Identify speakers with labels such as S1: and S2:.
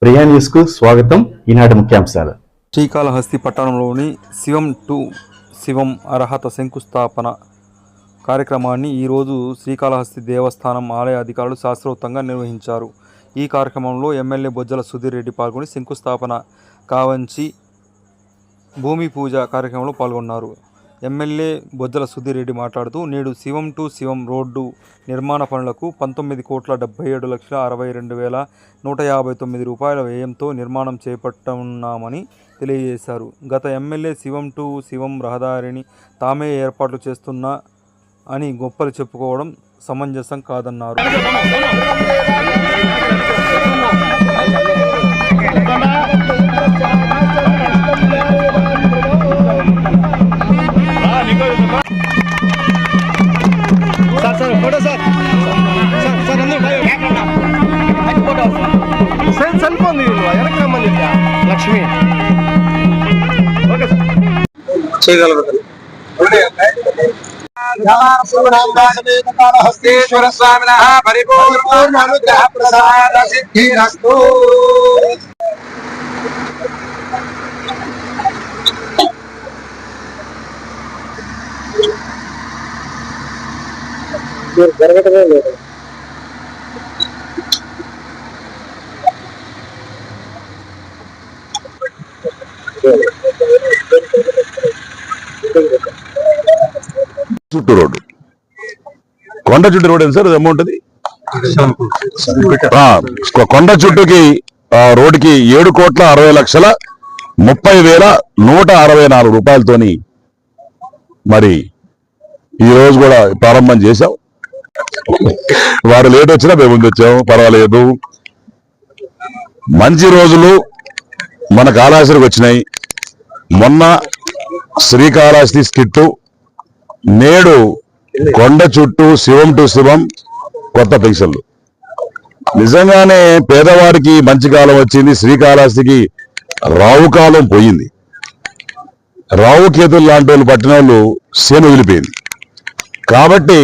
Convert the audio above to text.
S1: Priya news కు స్వాగతం. ఈనాటి ముఖ్యాంశాలు.
S2: శ్రీకాళహస్తి పట్టణంలోని శివం టు శివం అర్హత శంకుస్థాపన కార్యక్రమాన్ని ఈరోజు శ్రీకాళహస్తి దేవస్థానం ఆలయ అధికారులు శాస్త్రోక్తంగా నిర్వహించారు. ఈ కార్యక్రమంలో ఎమ్మెల్యే బొజ్జల సుధీర్ రెడ్డి పాల్గొని శంకుస్థాపన కావంచి భూమి పూజ కార్యక్రమంలో పాల్గొన్నారు. ఎమ్మెల్యే బొజ్జల సుధీర్ రెడ్డి మాట్లాడుతూ, నేడు శివం టు శివం రోడ్డు నిర్మాణ పనులకు 19,77,62,159 రూపాయల వ్యయంతో నిర్మాణం చేపట్టనున్నామని తెలియజేశారు. గత ఎమ్మెల్యే శివం టు శివం రహదారిని తామే ఏర్పాట్లు చేస్తున్నా అని గొప్పలు చెప్పుకోవడం సమంజసం కాదన్నారు.
S3: లక్ష్మి హస్తేశ్వర స్వామిన పరిపూర్ణ అనుగ్రహ ప్రసాద సిద్ధిరస్తు. జరగటమే లేదు.
S4: చుట్టూ రోడ్డు, కొండ చుట్టూ రోడ్ ఎంత సార్ అమౌంట్? అది కొండ చుట్టూకి రోడ్డుకి 7,60,30,164 రూపాయలతోని మరి ఈ రోజు కూడా ప్రారంభం చేశాం. వారు లేట్ వచ్చినా మేము ముందు వచ్చాము, పర్వాలేదు. మంచి రోజులు మన కాళహస్తికి వచ్చినాయి. మొన్న శ్రీకాళహస్తి స్కిట్టు, నేడు కొండ చుట్టూ శివం టు శివం కొత్త పెన్షన్లు. నిజంగానే పేదవారికి మంచి కాలం వచ్చింది. శ్రీకాళహస్తికి రావు కాలం పోయింది. రావు కేతులు లాంటి వాళ్ళు పట్టిన వాళ్ళు సేను వదిలిపోయింది. కాబట్టి